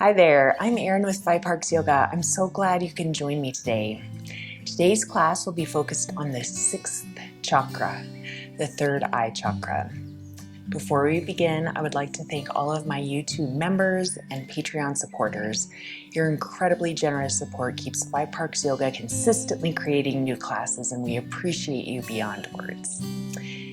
Hi there, I'm Erin with Five Parks Yoga. I'm so glad you can join me today. Today's class will be focused on the sixth chakra, the third eye chakra. Before we begin, I would like to thank all of my YouTube members and Patreon supporters. Your incredibly generous support keeps Five Parks Yoga consistently creating new classes, and we appreciate you beyond words.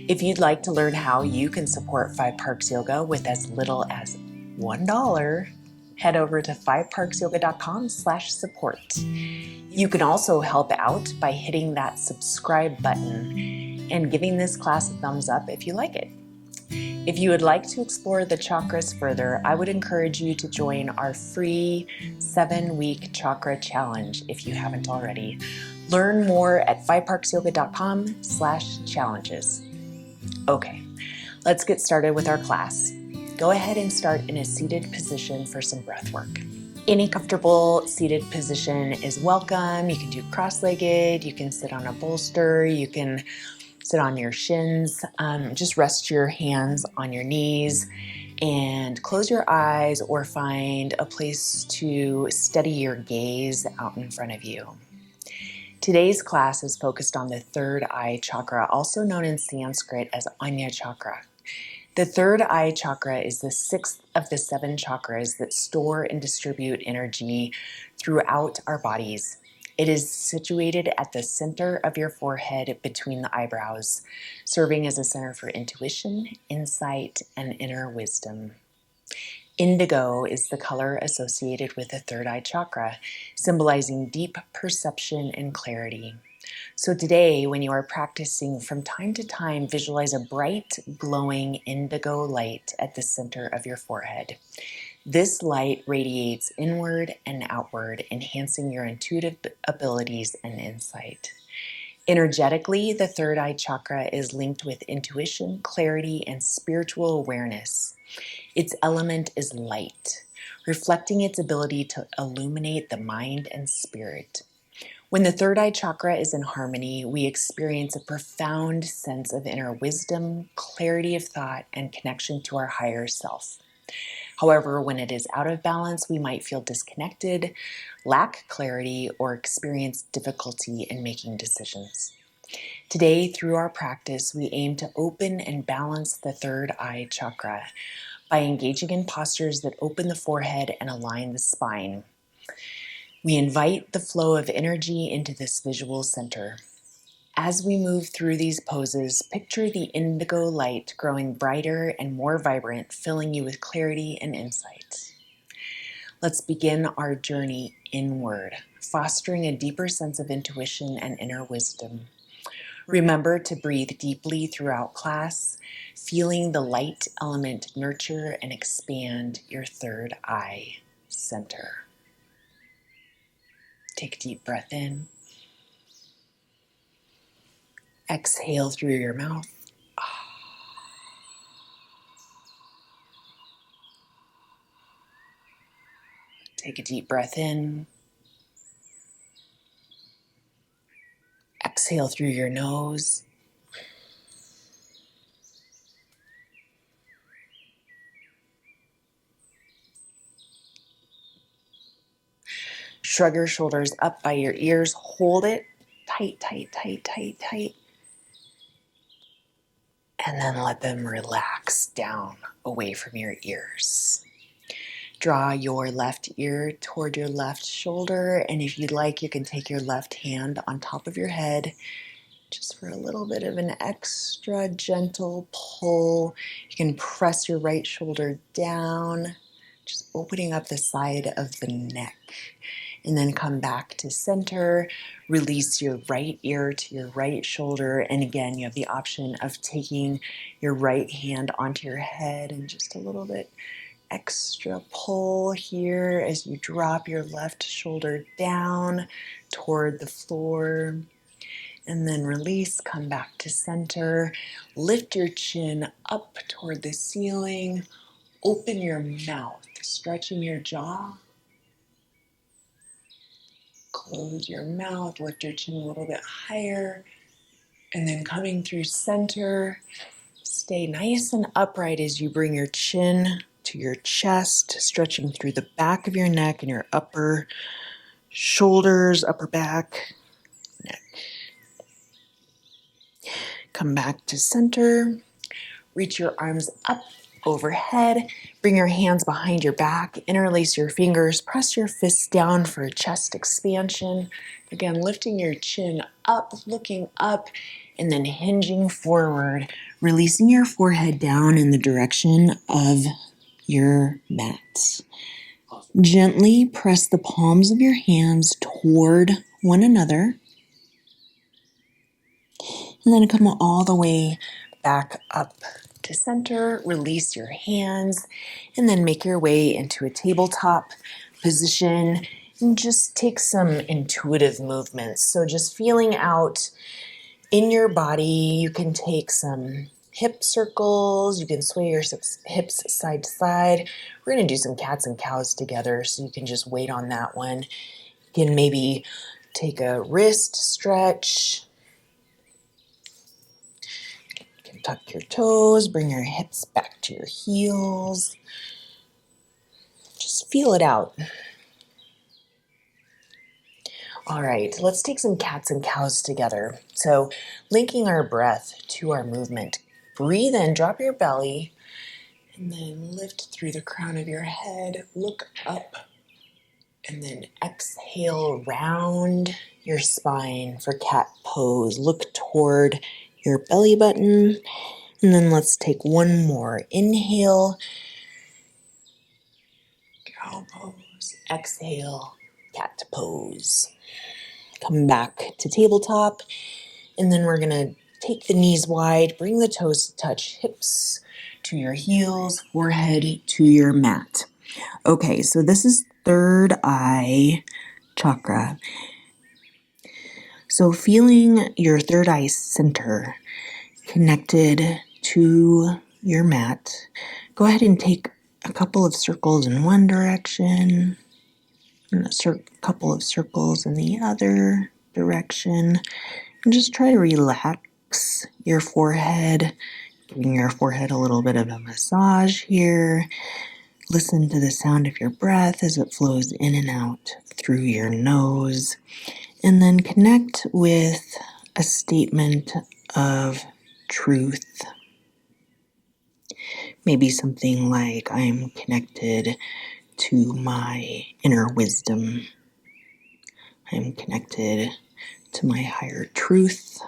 If you'd like to learn how you can support Five Parks Yoga with as little as $1, head over to fiveparksyoga.com/support. You can also help out by hitting that subscribe button and giving this class a thumbs up if you like it. If you would like to explore the chakras further, I would encourage you to join our free 7-week chakra challenge if you haven't already. Learn more at fiveparksyoga.com/challenges. Okay, let's get started with our class. Go ahead and start in a seated position for some breath work. Any comfortable seated position is welcome. You can do cross-legged, you can sit on a bolster, you can sit on your shins. Just rest your hands on your knees and close your eyes or find a place to steady your gaze out in front of you. Today's class is focused on the third eye chakra, also known in Sanskrit as Ajna chakra. The third eye chakra is the sixth of the 7 chakras that store and distribute energy throughout our bodies. It is situated at the center of your forehead between the eyebrows, serving as a center for intuition, insight, and inner wisdom. Indigo is the color associated with the third eye chakra, symbolizing deep perception and clarity. So today, when you are practicing, from time to time, visualize a bright, glowing indigo light at the center of your forehead. This light radiates inward and outward, enhancing your intuitive abilities and insight. Energetically, the third eye chakra is linked with intuition, clarity, and spiritual awareness. Its element is light, reflecting its ability to illuminate the mind and spirit. When the third eye chakra is in harmony, we experience a profound sense of inner wisdom, clarity of thought, and connection to our higher self. However, when it is out of balance, we might feel disconnected, lack clarity, or experience difficulty in making decisions. Today, through our practice, we aim to open and balance the third eye chakra by engaging in postures that open the forehead and align the spine. We invite the flow of energy into this visual center. As we move through these poses, picture the indigo light growing brighter and more vibrant, filling you with clarity and insight. Let's begin our journey inward, fostering a deeper sense of intuition and inner wisdom. Remember to breathe deeply throughout class, feeling the light element nurture and expand your third eye center. Take a deep breath in. Exhale through your mouth. Take a deep breath in. Exhale through your nose. Shrug your shoulders up by your ears. Hold it tight, tight, tight, tight, tight. And then let them relax down away from your ears. Draw your left ear toward your left shoulder. And if you'd like, you can take your left hand on top of your head just for a little bit of an extra gentle pull. You can press your right shoulder down, just opening up the side of the neck. And then come back to center, release your right ear to your right shoulder. And again, you have the option of taking your right hand onto your head and just a little bit extra pull here as you drop your left shoulder down toward the floor. And then release, come back to center. Lift your chin up toward the ceiling. Open your mouth, stretching your jaw. Close your mouth, lift your chin a little bit higher, and then coming through center, stay nice and upright as you bring your chin to your chest, stretching through the back of your neck and your upper shoulders, upper back, neck. Come back to center. Reach your arms up overhead. Bring your hands behind your back. Interlace your fingers. Press your fists down for a chest expansion. Again, lifting your chin up, looking up, and then hinging forward. Releasing your forehead down in the direction of your mat. Gently press the palms of your hands toward one another. And then come all the way back up to center. Release your hands and then make your way into a tabletop position and just take some intuitive movements. So just feeling out in your body. You can take some hip circles. You can sway your hips side to side. We're going to do some cats and cows together, so you can just wait on that one. You can maybe take a wrist stretch. Tuck your toes, bring your hips back to your heels. Just feel it out. All right, let's take some cats and cows together. So linking our breath to our movement. Breathe in, drop your belly, and then lift through the crown of your head. Look up, and then exhale, round your spine for cat pose. Look toward your belly button. And then let's take one more. Inhale, cow pose. Exhale, cat pose. Come back to tabletop. And then we're going to take the knees wide. Bring the toes to touch, hips to your heels, forehead to your mat. Okay, so this is Third Eye Chakra. So feeling your third eye center connected to your mat, go ahead and take a couple of circles in one direction and a couple of circles in the other direction. And just try to relax your forehead, giving your forehead a little bit of a massage here. Listen to the sound of your breath as it flows in and out through your nose. And then connect with a statement of truth. Maybe something like, I am connected to my inner wisdom. I am connected to my higher truth.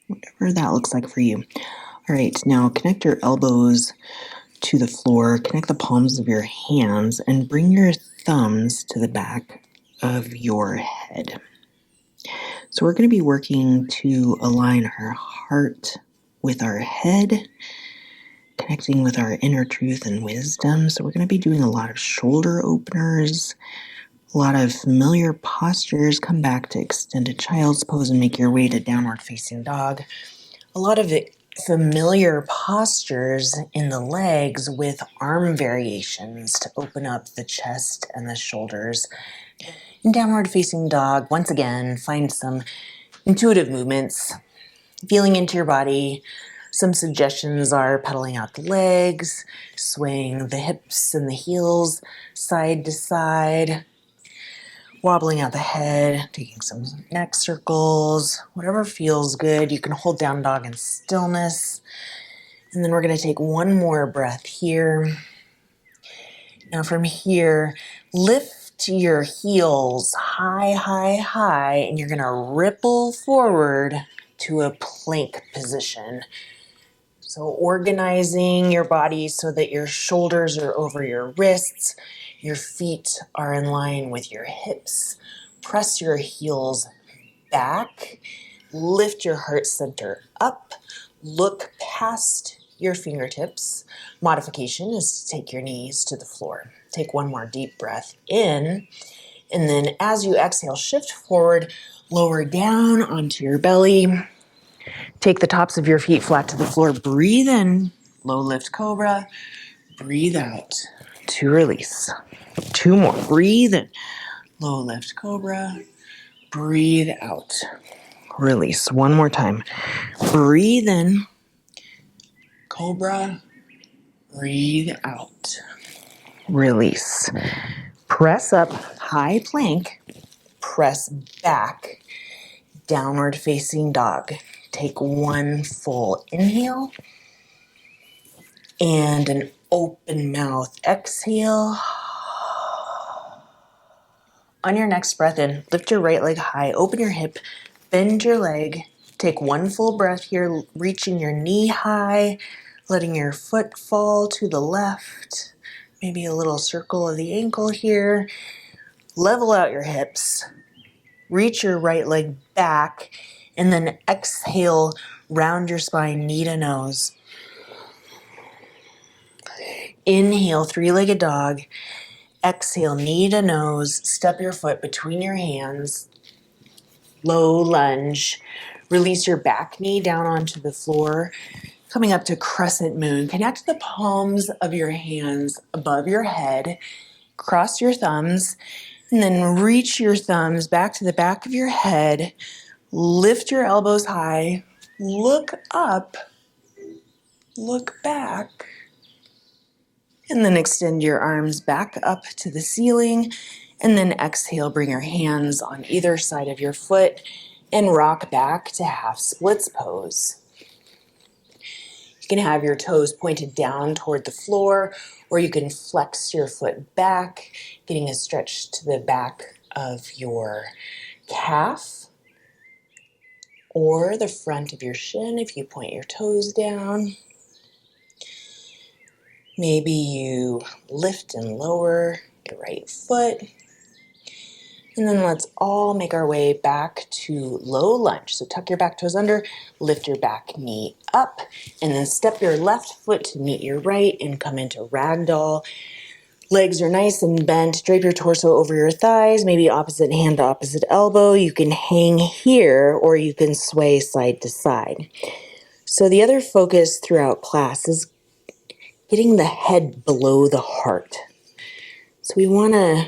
Whatever that looks like for you. All right, now connect your elbows to the floor. Connect the palms of your hands and bring your thumbs to the back of your head. So we're going to be working to align our heart with our head, connecting with our inner truth and wisdom. So we're going to be doing a lot of shoulder openers, a lot of familiar postures. Come back to extended child's pose and make your way to downward facing dog. A lot of familiar postures in the legs with arm variations to open up the chest and the shoulders. In downward facing dog, once again, find some intuitive movements, feeling into your body. Some suggestions are pedaling out the legs, swaying the hips and the heels side to side, wobbling out the head, taking some neck circles, whatever feels good. You can hold down dog in stillness. And then we're going to take one more breath here. Now from here, lift your heels high, high, high, and you're going to ripple forward to a plank position. So organizing your body so that your shoulders are over your wrists, your feet are in line with your hips. Press your heels back, lift your heart center up, look past your fingertips. Modification is to take your knees to the floor. Take one more deep breath in, and then as you exhale, shift forward, lower down onto your belly. Take the tops of your feet flat to the floor. Breathe in, low lift cobra. Breathe out to release. Two more. Breathe in, low lift cobra. Breathe out. Release. One more time. Breathe in, cobra. Breathe out. Release. Press up, high plank. Press back, downward facing dog. Take one full inhale and an open mouth exhale. On your next breath in, lift your right leg high, open your hip, bend your leg. Take one full breath here, reaching your knee high, letting your foot fall to the left. Maybe a little circle of the ankle here. Level out your hips. Reach your right leg back, and then exhale, round your spine, knee to nose. Inhale, three-legged dog. Exhale, knee to nose. Step your foot between your hands. Low lunge. Release your back knee down onto the floor. Coming up to crescent moon. Connect the palms of your hands above your head. Cross your thumbs, and then reach your thumbs back to the back of your head. Lift your elbows high. Look up. Look back. And then extend your arms back up to the ceiling. And then exhale, bring your hands on either side of your foot and rock back to half splits pose. You can have your toes pointed down toward the floor, or you can flex your foot back, getting a stretch to the back of your calf or the front of your shin if you point your toes down. Maybe you lift and lower your right foot. And then let's all make our way back to low lunge. So tuck your back toes under, lift your back knee up, and then step your left foot to meet your right and come into ragdoll. Legs are nice and bent. Drape your torso over your thighs, maybe opposite hand to opposite elbow. You can hang here or you can sway side to side. So the other focus throughout class is getting the head below the heart. So we want to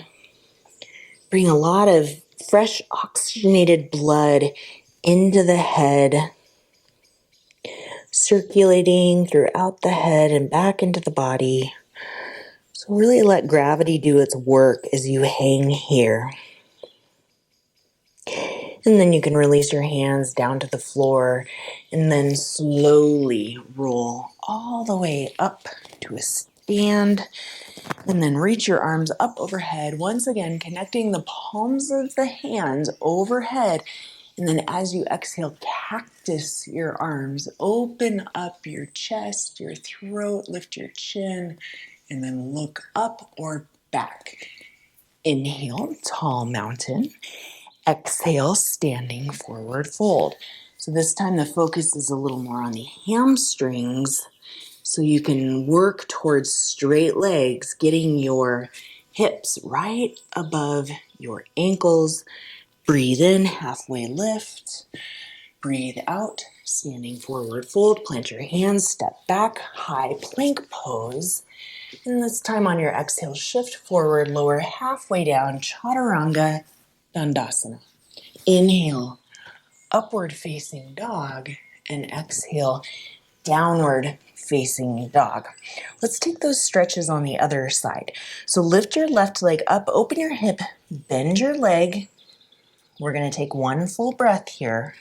bring a lot of fresh oxygenated blood into the head, circulating throughout the head and back into the body. So really let gravity do its work as you hang here. And then you can release your hands down to the floor and then slowly roll all the way up to a stand. And then reach your arms up overhead. Once again, connecting the palms of the hands overhead. And then as you exhale, cactus your arms. Open up your chest, your throat, lift your chin, and then look up or back. Inhale, tall mountain. Exhale, standing forward fold. So this time the focus is a little more on the hamstrings, so you can work towards straight legs, getting your hips right above your ankles. Breathe in, halfway lift. Breathe out, standing forward fold. Plant your hands, step back, high plank pose. And this time on your exhale, shift forward, lower halfway down, Chaturanga Dandasana. Inhale, upward facing dog, and exhale, downward facing dog. Let's take those stretches on the other side. So lift your left leg up, open your hip, bend your leg. We're going to take one full breath here.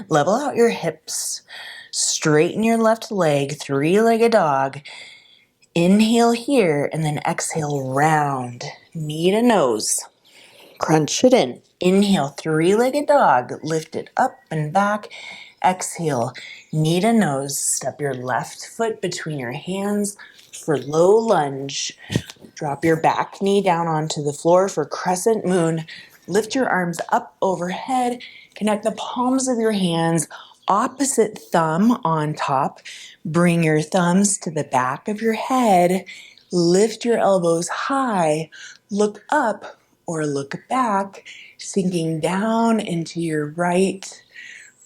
Level out your hips, straighten your left leg, three-legged dog. Inhale here, and then exhale, round, knee to nose. Crunch it in. Inhale, three-legged dog. Lift it up and back. Exhale, knee to nose. Step your left foot between your hands for low lunge. Drop your back knee down onto the floor for crescent moon. Lift your arms up overhead. Connect the palms of your hands, opposite thumb on top. Bring your thumbs to the back of your head. Lift your elbows high. Look up or look back, sinking down into your right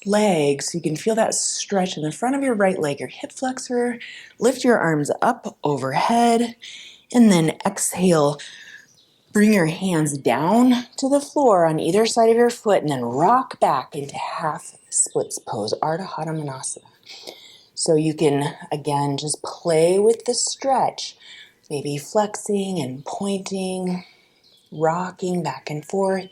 leg. So you can feel that stretch in the front of your right leg, your hip flexor. Lift your arms up overhead. And then exhale, Bring your hands down to the floor on either side of your foot and then rock back into half splits pose, Ardha Manasana. So you can, again, just play with the stretch, maybe flexing and pointing, rocking back and forth.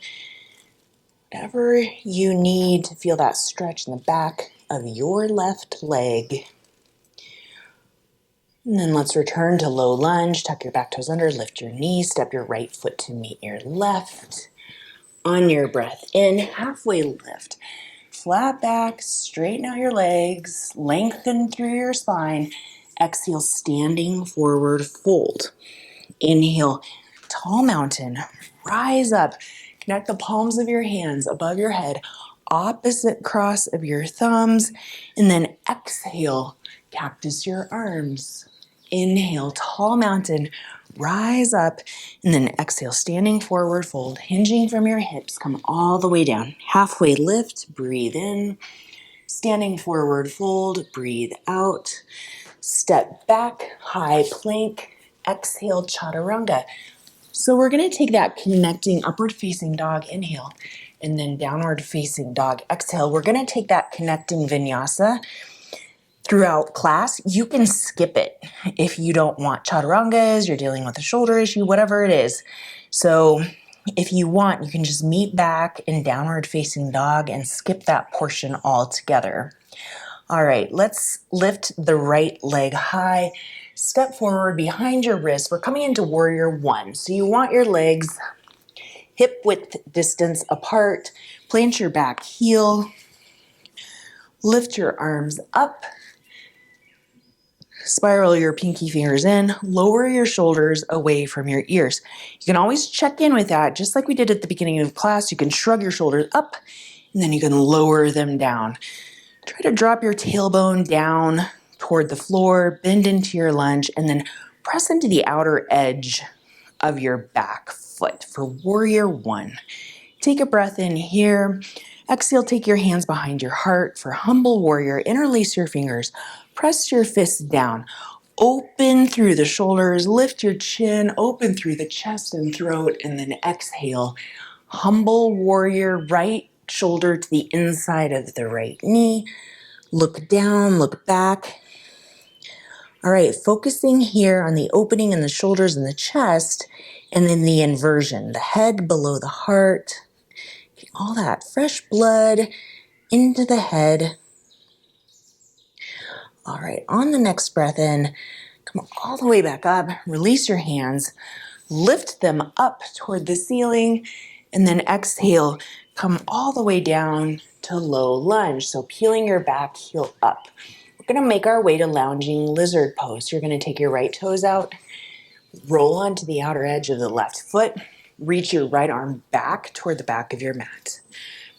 Whatever you need to feel that stretch in the back of your left leg. And then let's return to low lunge. Tuck your back toes under, lift your knees, step your right foot to meet your left. On your breath in, halfway lift. Flat back, straighten out your legs, lengthen through your spine. Exhale, standing forward fold. Inhale, tall mountain, rise up. Connect the palms of your hands above your head, opposite cross of your thumbs, and then exhale, cactus your arms. Inhale, tall mountain, rise up, and then exhale, standing forward fold, hinging from your hips, come all the way down. Halfway lift, breathe in, standing forward fold, breathe out. Step back, high plank, exhale, chaturanga. So we're going to take that connecting upward facing dog, inhale, and then downward facing dog, exhale. We're going to take that connecting vinyasa throughout class. You can skip it if you don't want chaturangas, you're dealing with a shoulder issue, whatever it is. So if you want, you can just meet back in downward facing dog and skip that portion altogether. All right, let's lift the right leg high. Step forward behind your wrist. We're coming into warrior one. So you want your legs hip width distance apart. Plant your back heel. Lift your arms up. Spiral your pinky fingers in. Lower your shoulders away from your ears. You can always check in with that. Just like we did at the beginning of class, you can shrug your shoulders up and then you can lower them down. Try to drop your tailbone down toward the floor, bend into your lunge, and then press into the outer edge of your back foot for warrior one. Take a breath in here. Exhale, take your hands behind your heart for humble warrior. Interlace your fingers. Press your fists down. Open through the shoulders. Lift your chin. Open through the chest and throat. And then exhale. Humble warrior, right shoulder to the inside of the right knee. Look down, look back. All right, focusing here on the opening in the shoulders and the chest, and then the inversion, the head below the heart. Get all that fresh blood into the head. All right, on the next breath in, come all the way back up, release your hands, lift them up toward the ceiling, and then exhale, come all the way down to low lunge. So peeling your back heel up. We're going to make our way to lounging lizard pose. You're going to take your right toes out, roll onto the outer edge of the left foot, reach your right arm back toward the back of your mat.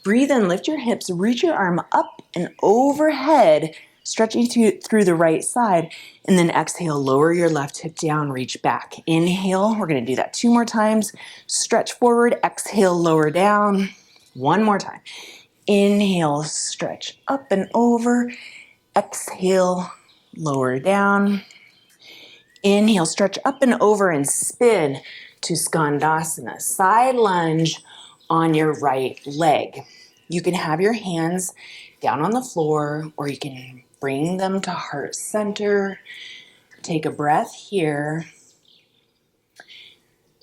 Breathe in, lift your hips, reach your arm up and overhead, stretching through the right side, and then exhale, lower your left hip down, reach back. Inhale, we're going to do that 2 more times. Stretch forward, exhale, lower down. 1 more time. Inhale, stretch up and over. Exhale, lower down. Inhale, stretch up and over and spin to Skandasana. Side lunge on your right leg. You can have your hands down on the floor or you can bring them to heart center. Take a breath here.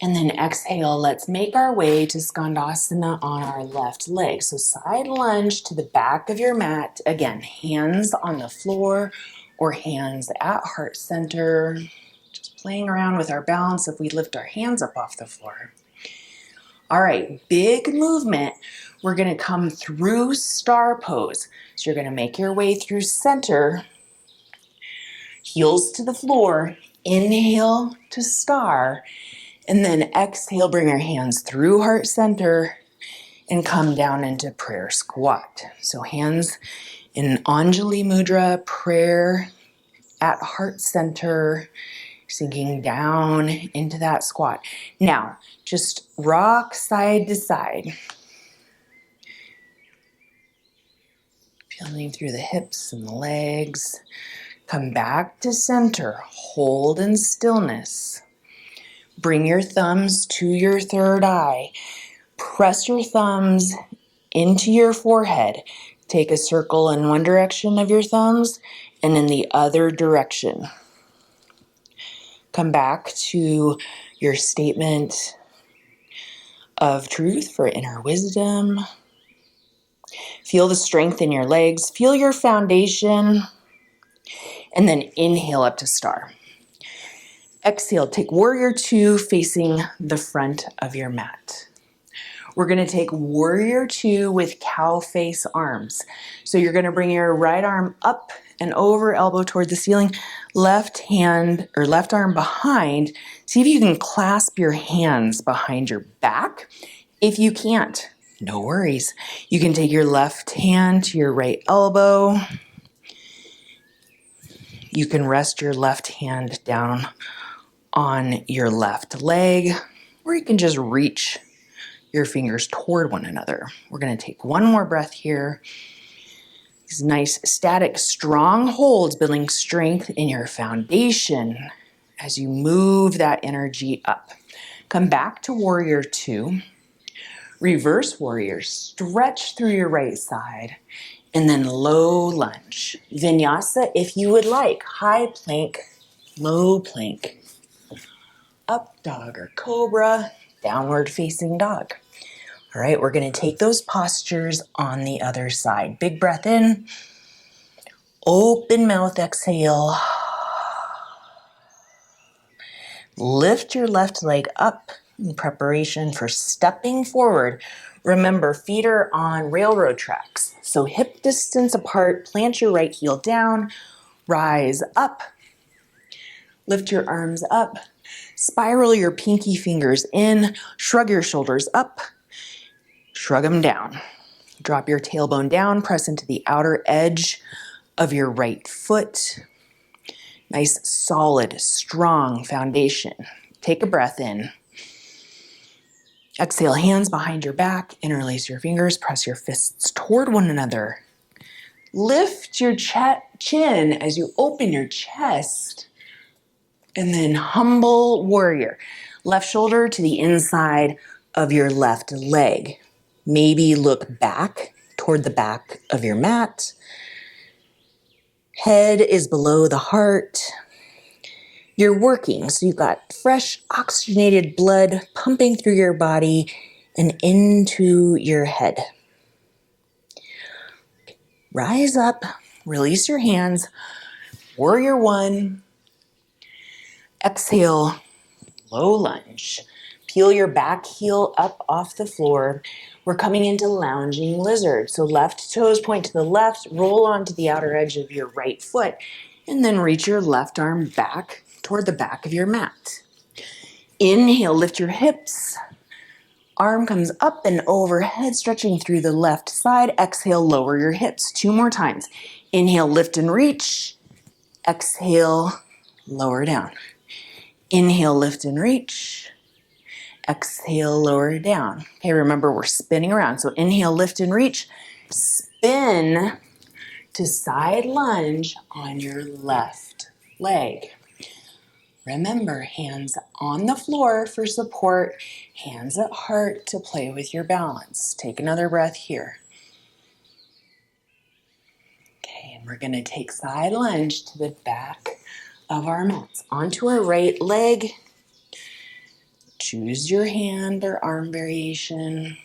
And then exhale, let's make our way to Skandasana on our left leg. So side lunge to the back of your mat. Again, hands on the floor or hands at heart center. Just playing around with our balance if we lift our hands up off the floor. All right, big movement. We're gonna come through star pose. So you're gonna make your way through center, heels to the floor, inhale to star, and then exhale, bring your hands through heart center and come down into prayer squat. So hands in Anjali Mudra, prayer at heart center, sinking down into that squat. Now, just rock side to side. Feeling through the hips and the legs. Come back to center, hold in stillness. Bring your thumbs to your third eye. Press your thumbs into your forehead. Take a circle in one direction of your thumbs and in the other direction. Come back to your statement of truth for inner wisdom. Feel the strength in your legs. Feel your foundation. And then inhale up to star. Exhale, take warrior two facing the front of your mat. We're going to take warrior two with Cowface arms. So you're going to bring your right arm up and over, elbow toward the ceiling, left hand or left arm behind. See if you can clasp your hands behind your back. If you can't, no worries. You can take your left hand to your right elbow. You can rest your left hand down on your left leg, or you can just reach your fingers toward one another. We're going to take one more breath here. These nice static, strong holds, building strength in your foundation as you move that energy up. Come back to warrior two. Reverse warrior, stretch through your right side, and then low lunge. Vinyasa if you would like. High plank, low plank. Up dog or cobra, downward facing dog. All right, we're going to take those postures on the other side. Big breath in, open mouth, exhale. Lift your left leg up in preparation for stepping forward. Remember, feet are on railroad tracks. So hip distance apart, plant your right heel down, rise up, lift your arms up, spiral your pinky fingers in, shrug your shoulders up, shrug them down. Drop your tailbone down, press into the outer edge of your right foot. Nice, solid, strong foundation. Take a breath in. Exhale, hands behind your back, interlace your fingers, press your fists toward one another. Lift your chin as you open your chest. And then humble warrior. Left shoulder to the inside of your left leg. Maybe look back toward the back of your mat. Head is below the heart. You're working, so you've got fresh oxygenated blood pumping through your body and into your head. Rise up, release your hands, warrior one. Exhale, low lunge. Peel your back heel up off the floor. We're coming into lounging lizard. So left toes point to the left, roll onto the outer edge of your right foot, and then reach your left arm back toward the back of your mat. Inhale, lift your hips. Arm comes up and overhead, stretching through the left side. Exhale, lower your hips. 2 more times. Inhale, lift and reach. Exhale, lower down. Inhale, lift and reach. Exhale, lower down. Okay, remember we're spinning around. So inhale, lift and reach. Spin to side lunge on your left leg. Remember, hands on the floor for support, hands at heart to play with your balance. Take another breath here. Okay, and we're going to take side lunge to the back of our mats. Onto our right leg. Choose your hand or arm variation.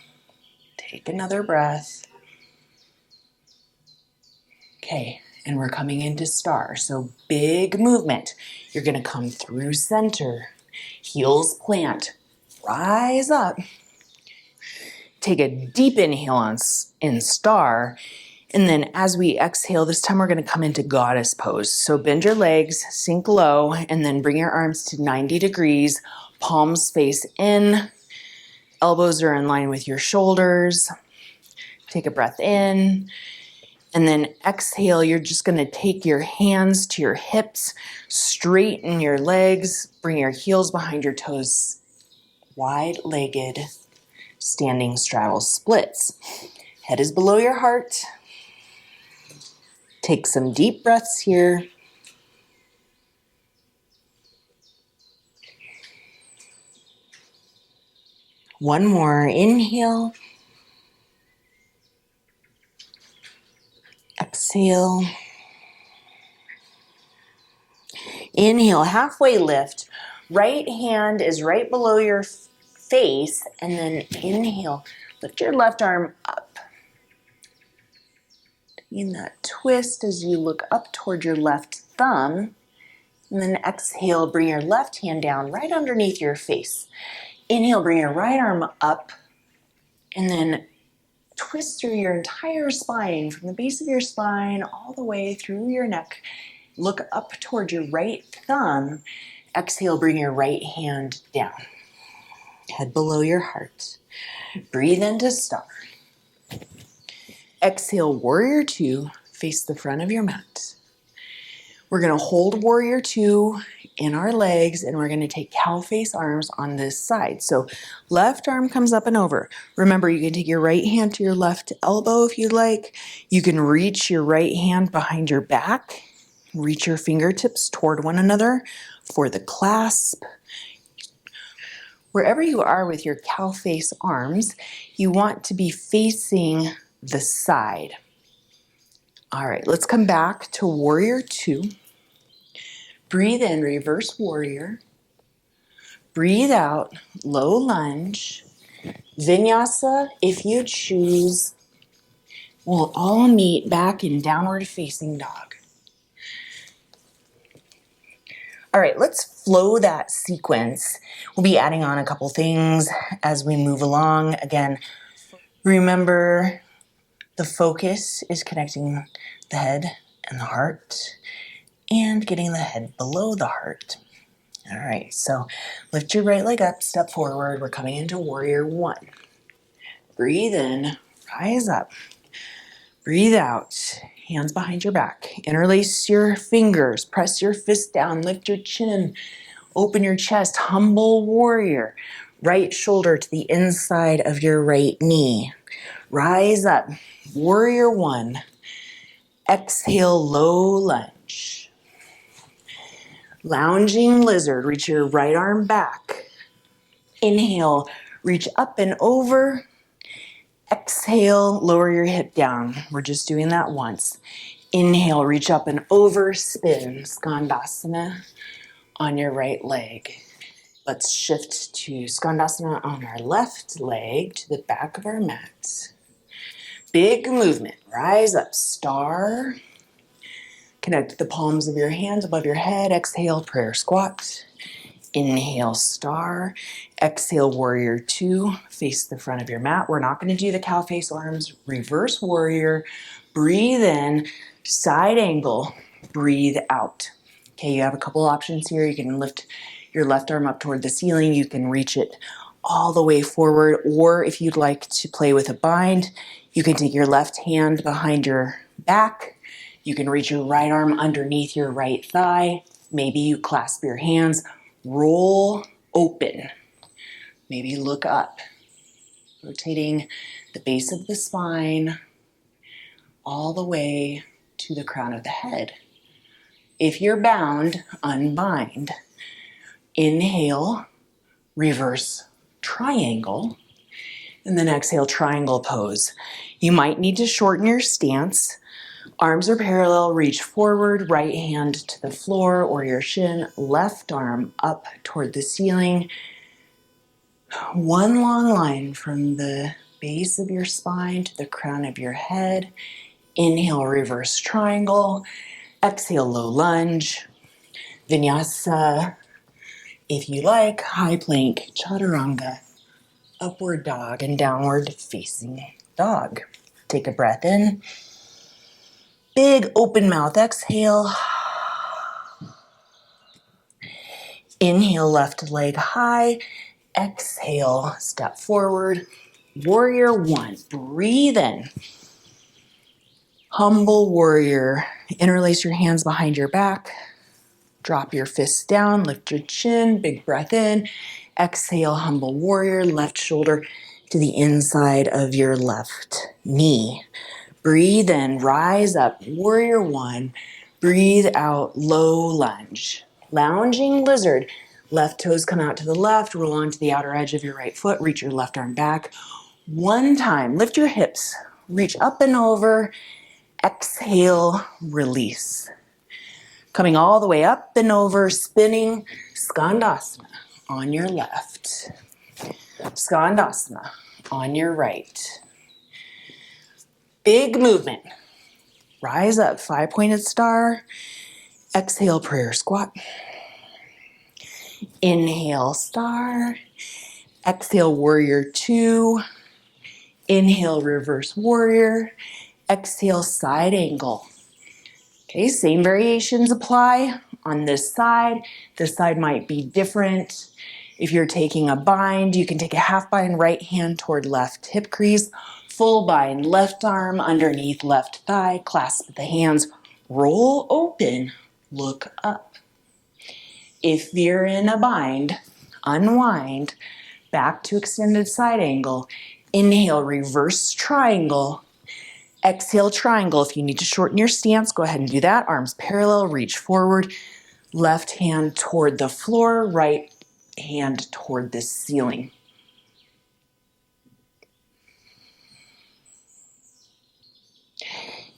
Take another breath. Okay, and we're coming into star. So big movement. You're going to come through center. Heels plant. Rise up. Take a deep inhale in star. And then as we exhale, this time we're going to come into goddess pose. So bend your legs, sink low, and then bring your arms to 90 degrees. Palms face in. Elbows are in line with your shoulders. Take a breath in. And then exhale, you're just going to take your hands to your hips, straighten your legs, bring your heels behind your toes, wide-legged standing straddle splits. Head is below your heart. Take some deep breaths here. One more. Inhale. Exhale. Inhale, halfway lift. Right hand is right below your face. And then inhale, lift your left arm up. In that twist as you look up toward your left thumb. And then exhale, bring your left hand down right underneath your face. Inhale, bring your right arm up. And then twist through your entire spine, from the base of your spine all the way through your neck. Look up toward your right thumb. Exhale, bring your right hand down. Head below your heart. Breathe into star. Exhale, warrior two. Face the front of your mat. We're going to hold warrior two in our legs, and we're going to take Cowface arms on this side. So left arm comes up and over. Remember, you can take your right hand to your left elbow if you'd like. You can reach your right hand behind your back. Reach your fingertips toward one another for the clasp. Wherever you are with your Cowface arms, you want to be facing the side. All right, let's come back to warrior two. Breathe in, reverse warrior. Breathe out, low lunge. Vinyasa, if you choose. We'll all meet back in downward facing dog. All right, let's flow that sequence. We'll be adding on a couple things as we move along. Again, remember the focus is connecting the head and the heart and getting the head below the heart. All right, so lift your right leg up, step forward. We're coming into warrior one. Breathe in, rise up. Breathe out, hands behind your back. Interlace your fingers, press your fist down, lift your chin, open your chest, humble warrior. Right shoulder to the inside of your right knee. Rise up, warrior one. Exhale, low lunge. Lounging lizard, reach your right arm back. Inhale, reach up and over. Exhale, lower your hip down. We're just doing that once. Inhale, reach up and over, spin, Skandasana on your right leg. Let's shift to Skandasana on our left leg to the back of our mat. Big movement, rise up, star. Connect the palms of your hands above your head. Exhale, prayer squat. Inhale, star. Exhale, warrior two. Face the front of your mat. We're not going to do the Cowface arms. Reverse warrior. Breathe in, side angle. Breathe out. Okay, you have a couple options here. You can lift your left arm up toward the ceiling. You can reach it all the way forward. Or if you'd like to play with a bind, you can take your left hand behind your back. You can reach your right arm underneath your right thigh. Maybe you clasp your hands. Roll open. Maybe look up. Rotating the base of the spine all the way to the crown of the head. If you're bound, unbind. Inhale, reverse triangle, and then exhale, triangle pose. You might need to shorten your stance. Arms are parallel, reach forward, right hand to the floor or your shin, left arm up toward the ceiling. One long line from the base of your spine to the crown of your head. Inhale, reverse triangle. Exhale, low lunge. Vinyasa. If you like, high plank, chaturanga, upward dog, and downward facing dog. Take a breath in. Big open mouth, exhale. Inhale, left leg high. Exhale, step forward. Warrior one, breathe in. Humble warrior, interlace your hands behind your back. Drop your fists down, lift your chin, big breath in. Exhale, humble warrior, left shoulder to the inside of your left knee. Breathe in, rise up, warrior one. Breathe out, low lunge. Lounging lizard. Left toes come out to the left, roll onto the outer edge of your right foot, reach your left arm back. One time, lift your hips, reach up and over, exhale, release. Coming all the way up and over, spinning Skandasana on your left. Skandasana on your right. Big movement. Rise up, 5-pointed star. Exhale, prayer squat. Inhale, star. Exhale, warrior 2. Inhale, reverse warrior. Exhale, side angle. Okay, same variations apply on this side. This side might be different. If you're taking a bind, you can take a half bind, right hand toward left hip crease. Full bind, left arm underneath left thigh. Clasp the hands, roll open, look up. If you're in a bind, unwind, back to extended side angle. Inhale, reverse triangle. Exhale, triangle. If you need to shorten your stance, go ahead and do that. Arms parallel, reach forward. Left hand toward the floor, right hand toward the ceiling.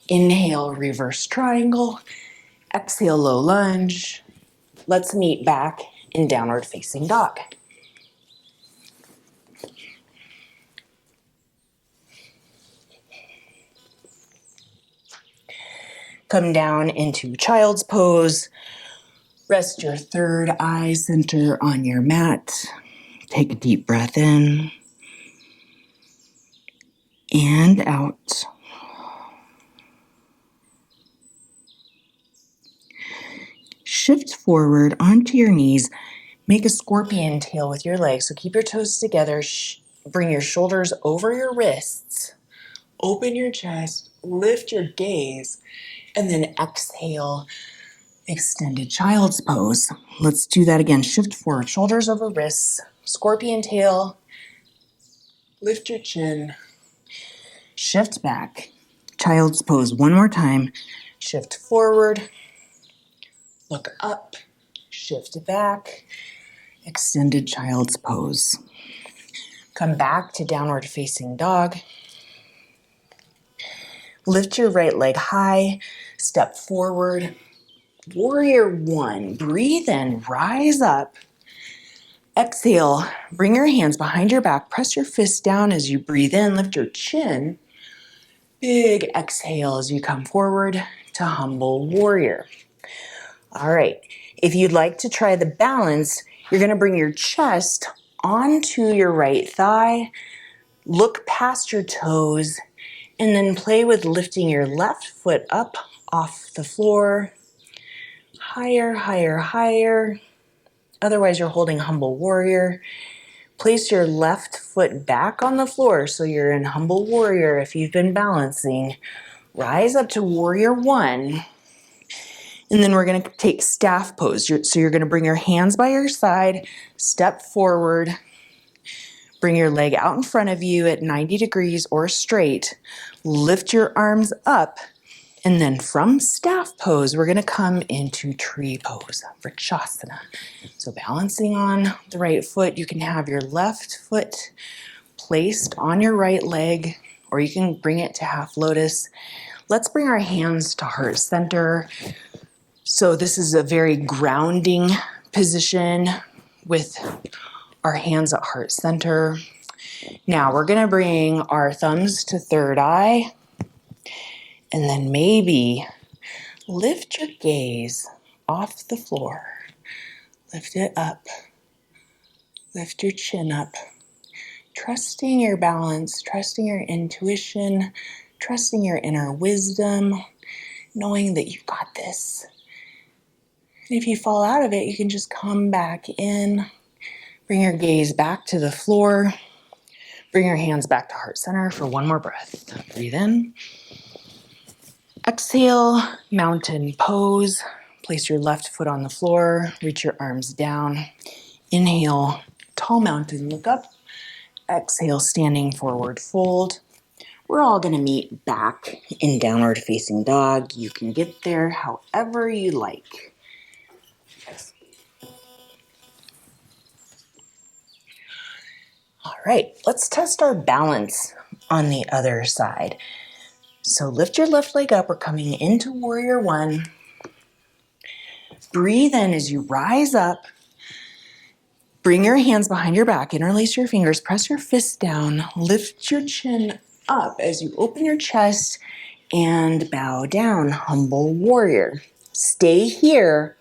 Inhale, reverse triangle. Exhale, low lunge. Let's meet back in downward facing dog. Come down into child's pose. Rest your third eye center on your mat. Take a deep breath in and out. Shift forward onto your knees. Make a scorpion tail with your legs. So keep your toes together. Bring your shoulders over your wrists. Open your chest. Lift your gaze. And then exhale. Extended child's pose. Let's do that again. Shift forward. Shoulders over wrists. Scorpion tail. Lift your chin. Shift back. Child's pose one more time. Shift forward. Look up. Shift back. Extended child's pose. Come back to downward facing dog. Lift your right leg high. Step forward. Warrior 1. Breathe in. Rise up. Exhale. Bring your hands behind your back. Press your fists down as you breathe in. Lift your chin. Big exhale as you come forward to humble warrior. All right. If you'd like to try the balance, you're going to bring your chest onto your right thigh, look past your toes, and then play with lifting your left foot up off the floor. Higher, higher, higher. Otherwise, you're holding humble warrior. Place your left foot back on the floor so you're in humble warrior if you've been balancing. Rise up to warrior 1. And then we're going to take staff pose. So you're going to bring your hands by your side, step forward, bring your leg out in front of you at 90 degrees or straight, lift your arms up, and then from staff pose, we're going to come into tree pose, Vrikshasana. So balancing on the right foot, you can have your left foot placed on your right leg, or you can bring it to half lotus. Let's bring our hands to heart center. So this is a very grounding position with our hands at heart center. Now we're going to bring our thumbs to third eye and then maybe lift your gaze off the floor. Lift it up. Lift your chin up. Trusting your balance, trusting your intuition, trusting your inner wisdom, knowing that you've got this. And if you fall out of it, you can just come back in. Bring your gaze back to the floor. Bring your hands back to heart center for one more breath. Breathe in. Exhale, mountain pose. Place your left foot on the floor. Reach your arms down. Inhale, tall mountain, look up. Exhale, standing forward fold. We're all going to meet back in downward facing dog. You can get there however you like. All right, let's test our balance on the other side. So lift your left leg up. We're coming into warrior one. Breathe in as you rise up. Bring your hands behind your back, interlace your fingers, press your fists down, lift your chin up as you open your chest and bow down, humble warrior. Stay here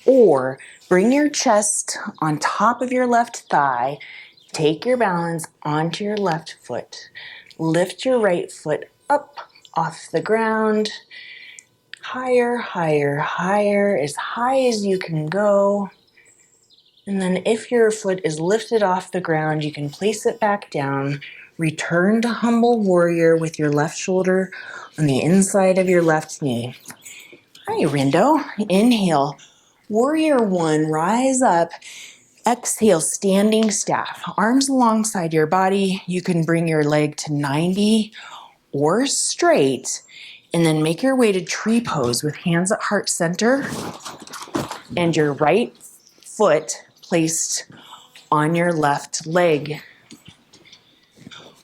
or bring your chest on top of your left thigh, take your balance onto your left foot, lift your right foot up off the ground, higher, higher, higher, as high as you can go. And then if your foot is lifted off the ground, you can place it back down. Return to humble warrior with your left shoulder on the inside of your left knee. All right, Rindo. Inhale. Warrior one, rise up. Exhale, standing staff. Arms alongside your body. You can bring your leg to 90 or straight. And then make your way to tree pose with hands at heart center and your right foot placed on your left leg.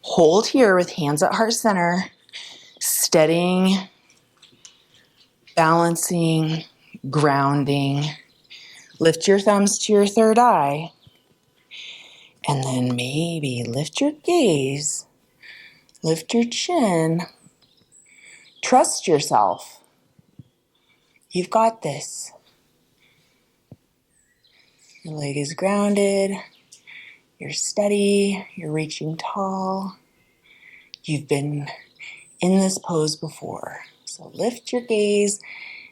Hold here with hands at heart center, steadying, balancing, grounding. Lift your thumbs to your third eye, and then maybe lift your gaze, lift your chin. Trust yourself. You've got this. Your leg is grounded. You're steady, you're reaching tall. You've been in this pose before. So lift your gaze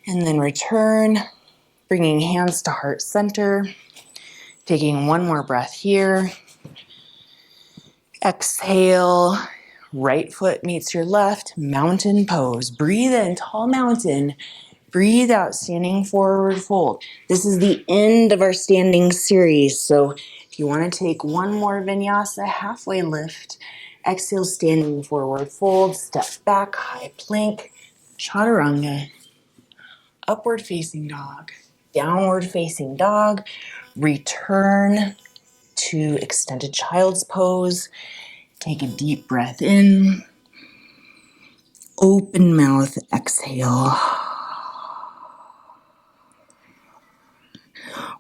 and then return, bringing hands to heart center. Taking one more breath here. Exhale, right foot meets your left, mountain pose. Breathe in, tall mountain. Breathe out, standing forward fold. This is the end of our standing series. So if you want to take one more vinyasa, halfway lift, exhale, standing forward fold, step back, high plank, chaturanga, upward facing dog, downward facing dog, return to extended child's pose. Take a deep breath in, open mouth, exhale.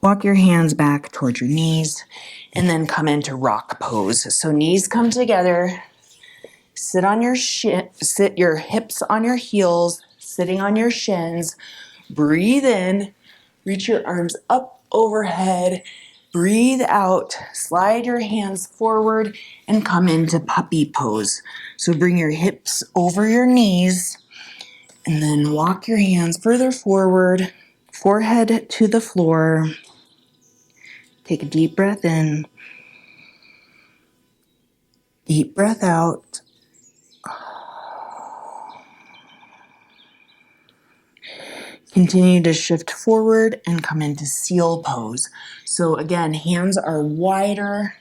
Walk your hands back towards your knees and then come into rock pose. So knees come together, sit your hips on your heels, sitting on your shins. Breathe in, reach your arms up overhead. Breathe out, slide your hands forward and come into puppy pose. So bring your hips over your knees and then walk your hands further forward, forehead to the floor. Take a deep breath in, deep breath out. Continue to shift forward and come into seal pose. So again, hands are wider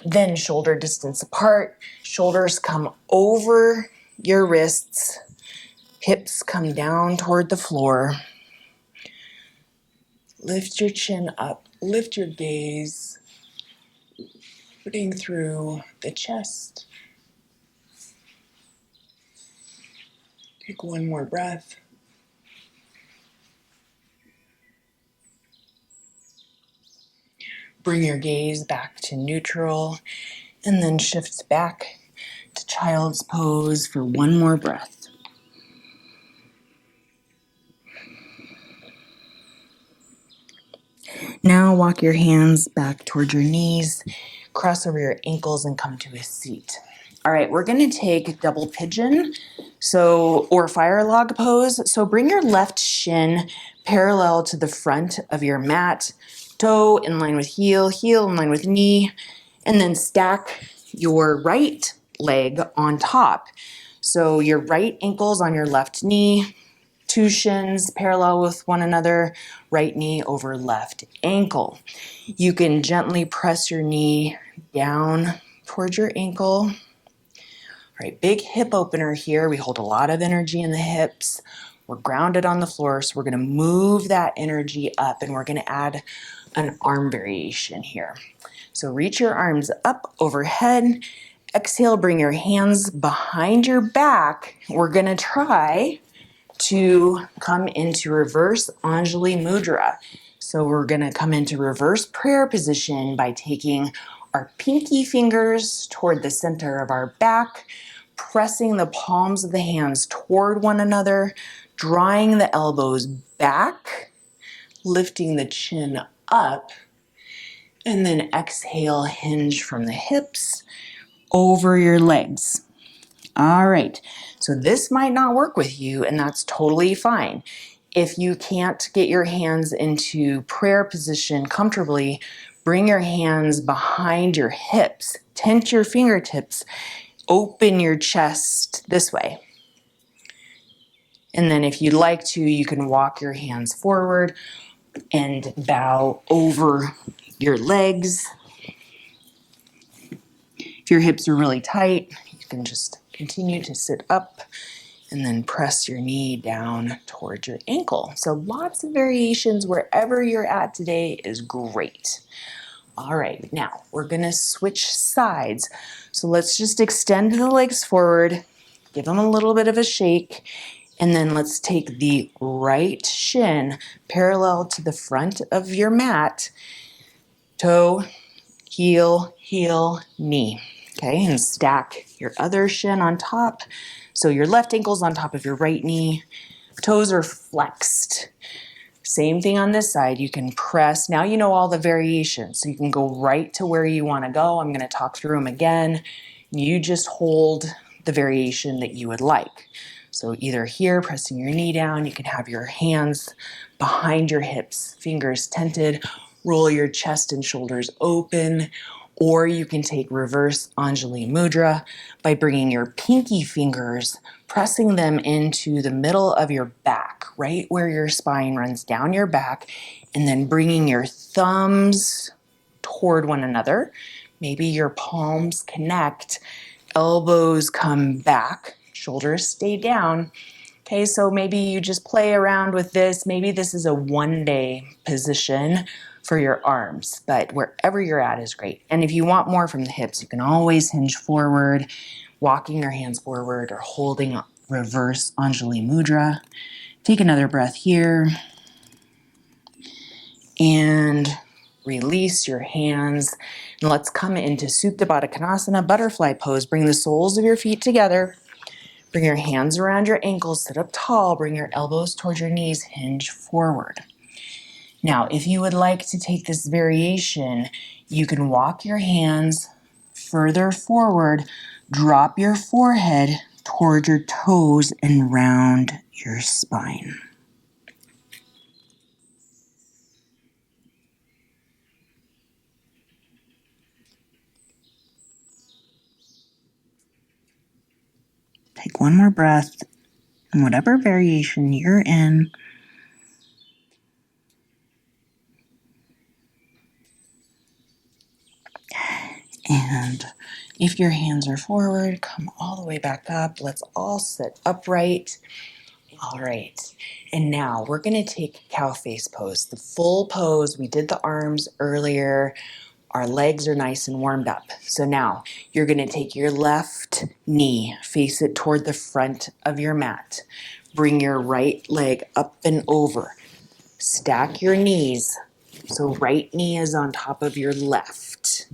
than shoulder distance apart. Shoulders come over your wrists. Hips come down toward the floor. Lift your chin up, lift your gaze, putting through the chest. Take one more breath. Bring your gaze back to neutral and then shift back to child's pose for one more breath. Now walk your hands back towards your knees, cross over your ankles and come to a seat. All right, we're gonna take double pigeon, or fire log pose. So bring your left shin parallel to the front of your mat, toe in line with heel, heel in line with knee, and then stack your right leg on top. So your right ankle's on your left knee, two shins parallel with one another, right knee over left ankle. You can gently press your knee down towards your ankle. All right, big hip opener here. We hold a lot of energy in the hips. We're grounded on the floor, so we're gonna move that energy up and we're gonna add an arm variation here. So reach your arms up overhead. Exhale, bring your hands behind your back. We're gonna try to come into reverse Anjali Mudra. So we're gonna come into reverse prayer position by taking our pinky fingers toward the center of our back, pressing the palms of the hands toward one another, drawing the elbows back, lifting the chin up, and then exhale, hinge from the hips over your legs. All right, so this might not work with you, and that's totally fine. If you can't get your hands into prayer position comfortably, bring your hands behind your hips, tent your fingertips, open your chest this way. And then if you'd like to, you can walk your hands forward and bow over your legs. If your hips are really tight, you can just continue to sit up and then press your knee down towards your ankle. So lots of variations wherever you're at today is great. All right, now we're gonna switch sides. So let's just extend the legs forward, give them a little bit of a shake, and then let's take the right shin parallel to the front of your mat, toe, heel, heel, knee. Okay, and stack your other shin on top. So your left ankle's on top of your right knee. Toes are flexed. Same thing on this side. You can press. Now you know all the variations. So you can go right to where you want to go. I'm going to talk through them again. You just hold the variation that you would like. So either here, pressing your knee down, you can have your hands behind your hips, fingers tented, roll your chest and shoulders open, or you can take reverse Anjali Mudra by bringing your pinky fingers, pressing them into the middle of your back, right where your spine runs down your back, and then bringing your thumbs toward one another. Maybe your palms connect, elbows come back, shoulders stay down. Okay, so maybe you just play around with this. Maybe this is a one-day position for your arms, but wherever you're at is great. And if you want more from the hips, you can always hinge forward, walking your hands forward or holding reverse Anjali Mudra. Take another breath here and release your hands. And let's come into Supta Baddha Konasana, butterfly pose. Bring the soles of your feet together. Bring your hands around your ankles, sit up tall, bring your elbows towards your knees, hinge forward. Now, if you would like to take this variation, you can walk your hands further forward, drop your forehead toward your toes and round your spine. Take one more breath in whatever variation you're in. And if your hands are forward, come all the way back up. Let's all sit upright. All right. And now we're going to take Cowface pose, the full pose. We did the arms earlier. Our legs are nice and warmed up. So now you're going to take your left knee, face it toward the front of your mat. Bring your right leg up and over. Stack your knees. So right knee is on top of your left.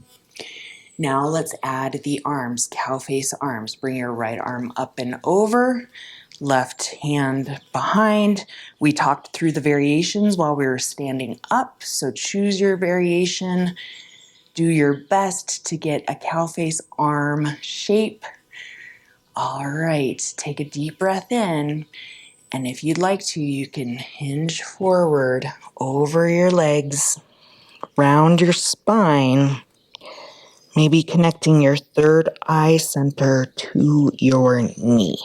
Now let's add the arms, Cowface arms. Bring your right arm up and over, left hand behind. We talked through the variations while we were standing up, so choose your variation. Do your best to get a Cowface arm shape. All right, take a deep breath in, and if you'd like to, you can hinge forward over your legs, round your spine. Maybe connecting your third eye center to your knee.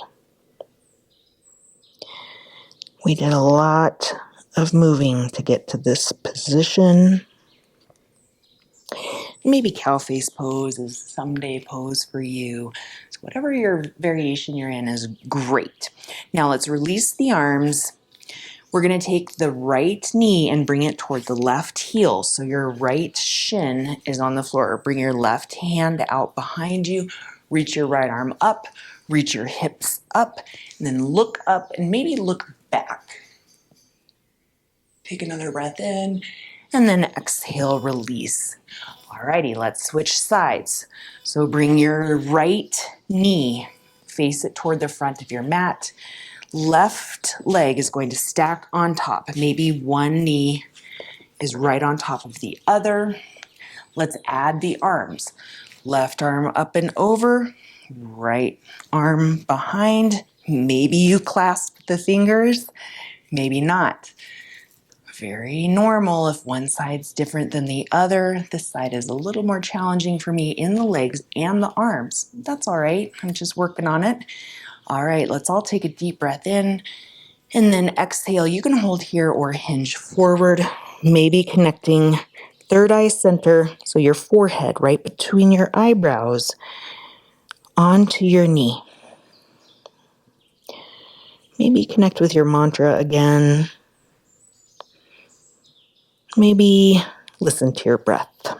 We did a lot of moving to get to this position. Maybe Cowface pose is someday pose for you. So whatever your variation you're in is great. Now let's release the arms. We're going to take the right knee and bring it toward the left heel. So your right shin is on the floor. Bring your left hand out behind you. Reach your right arm up. Reach your hips up. And then look up and maybe look back. Take another breath in. And then exhale, release. Alrighty, let's switch sides. So bring your right knee, face it toward the front of your mat. Left leg is going to stack on top. Maybe one knee is right on top of the other. Let's add the arms. Left arm up and over, right arm behind. Maybe you clasp the fingers, maybe not. Very normal if one side's different than the other. This side is a little more challenging for me in the legs and the arms. That's all right. I'm just working on it. All right, let's all take a deep breath in and then exhale. You can hold here or hinge forward, maybe connecting third eye center, so your forehead right between your eyebrows onto your knee. Maybe connect with your mantra again. Maybe listen to your breath.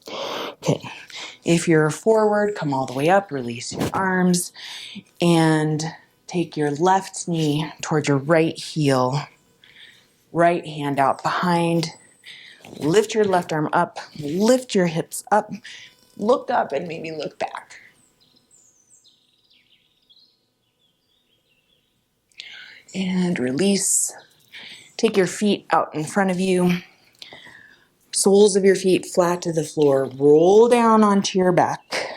Okay, if you're forward, come all the way up, release your arms, and take your left knee towards your right heel, right hand out behind. Lift your left arm up, lift your hips up, look up and maybe look back. And release. Take your feet out in front of you. Soles of your feet flat to the floor. Roll down onto your back.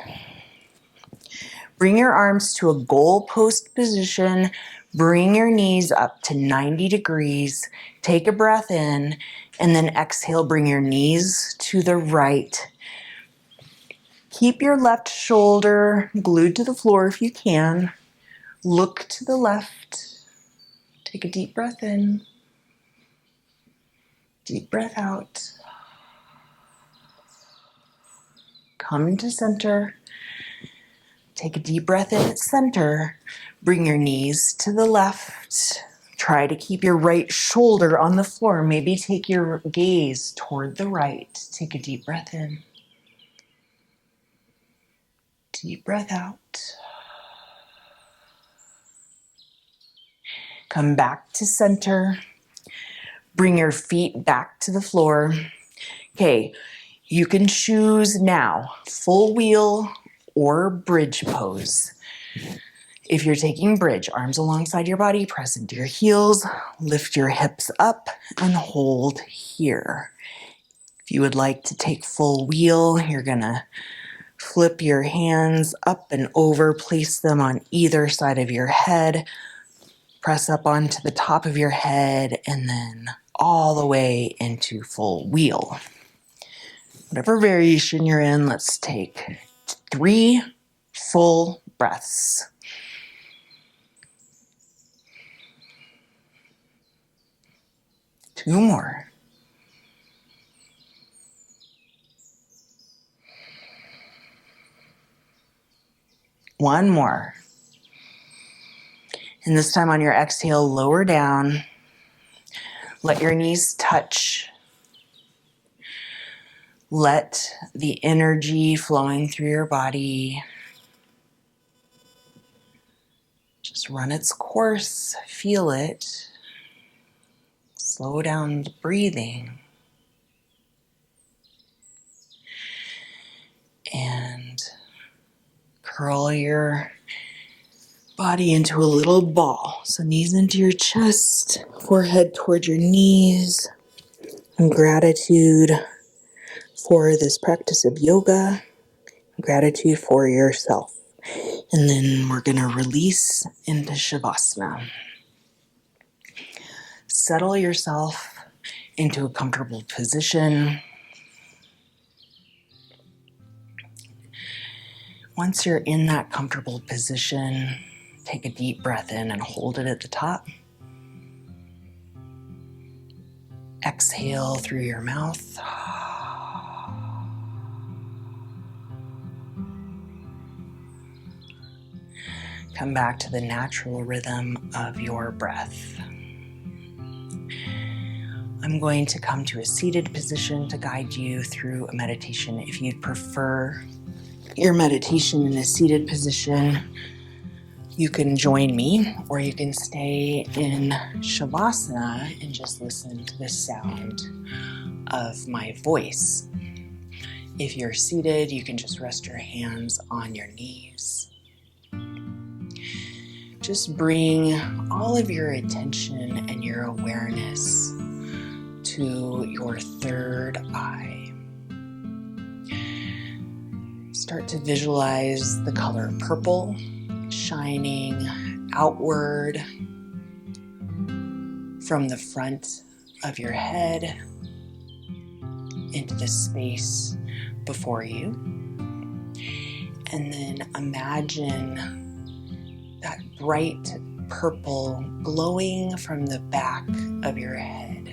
Bring your arms to a goalpost position. Bring your knees up to 90 degrees. Take a breath in and then exhale. Bring your knees to the right. Keep your left shoulder glued to the floor if you can. Look to the left. Take a deep breath in. Deep breath out. Come to center. Take a deep breath in at center. Bring your knees to the left. Try to keep your right shoulder on the floor. Maybe take your gaze toward the right. Take a deep breath in. Deep breath out. Come back to center. Bring your feet back to the floor. Okay, you can choose now, full wheel or bridge pose. If you're taking bridge, arms alongside your body, press into your heels, lift your hips up and hold here. If you would like to take full wheel, you're gonna flip your hands up and over, place them on either side of your head, press up onto the top of your head, and then all the way into full wheel. Whatever variation you're in, let's take 3 full breaths. Two more. One more. And this time on your exhale, lower down. Let your knees touch. Let the energy flowing through your body just run its course. Feel it. Slow down the breathing. And curl your body into a little ball. So knees into your chest, forehead toward your knees. And gratitude for this practice of yoga. Gratitude for yourself. And then we're going to release into Savasana. Settle yourself into a comfortable position. Once you're in that comfortable position, take a deep breath in and hold it at the top. Exhale through your mouth. Come back to the natural rhythm of your breath. I'm going to come to a seated position to guide you through a meditation. If you'd prefer your meditation in a seated position, you can join me, or you can stay in Savasana and just listen to the sound of my voice. If you're seated, you can just rest your hands on your knees. Just bring all of your attention and your awareness to your third eye. Start to visualize the color purple shining outward from the front of your head into the space before you. And then imagine that bright purple glowing from the back of your head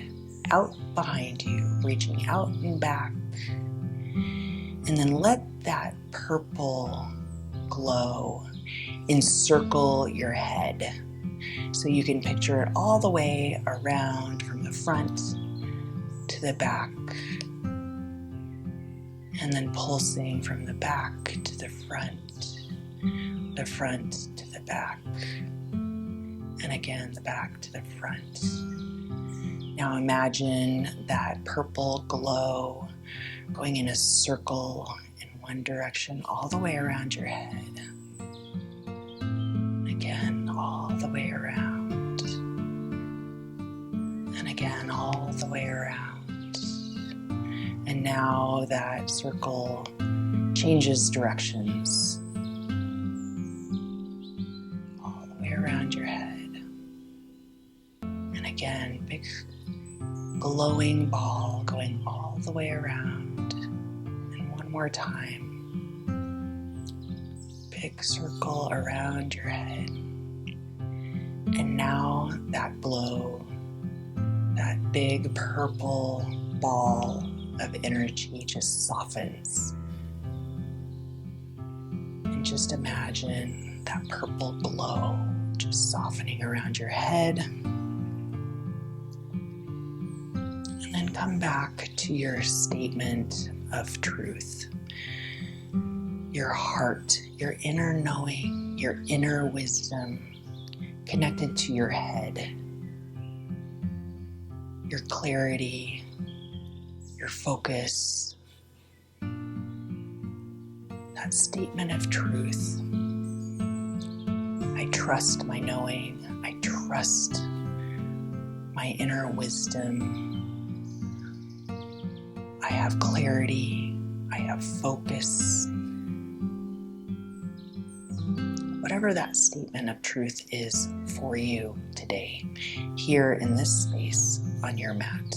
out behind you, reaching out and back. And then let that purple glow encircle your head. So you can picture it all the way around from the front to the back. And then pulsing from the back to the front to the back. And again, the back to the front. Now imagine that purple glow going in a circle in one direction all the way around your head. Again, all the way around. And again, all the way around. And now that circle changes directions. All the way around your head. And again, big glowing ball going all the way around. And one more time. Big circle around your head. And now that glow, that big purple ball of energy just softens. And just imagine that purple glow just softening around your head. And then come back to your statement of truth. Your heart, your inner knowing, your inner wisdom connected to your head. Your clarity, your focus, that statement of truth. I trust my knowing. I trust my inner wisdom. I have clarity. I have focus. Whatever that statement of truth is for you today, here in this space on your mat.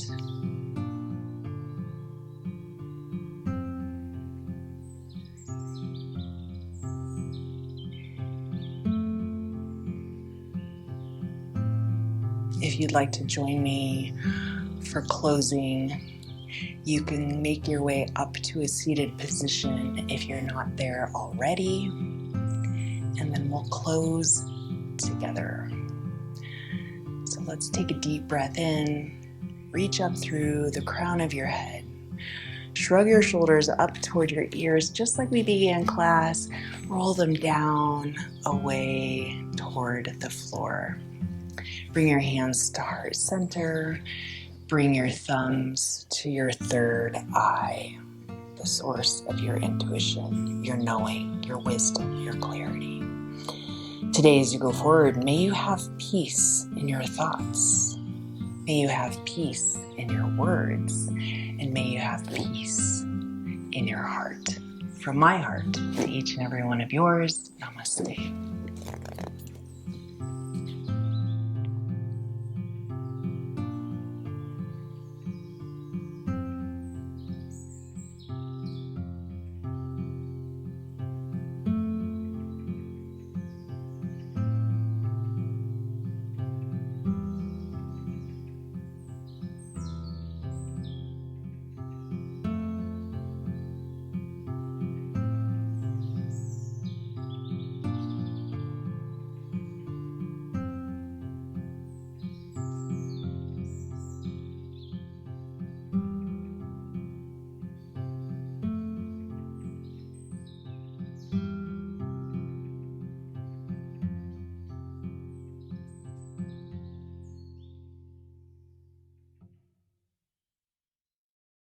If you'd like to join me for closing, you can make your way up to a seated position if you're not there already, and then we'll close together. So let's take a deep breath in, reach up through the crown of your head, shrug your shoulders up toward your ears just like we began class, roll them down away toward the floor. Bring your hands to heart center. Bring your thumbs to your third eye, the source of your intuition, your knowing, your wisdom, your clarity. Today, as you go forward, may you have peace in your thoughts. May you have peace in your words. And may you have peace in your heart. From my heart to each and every one of yours, namaste.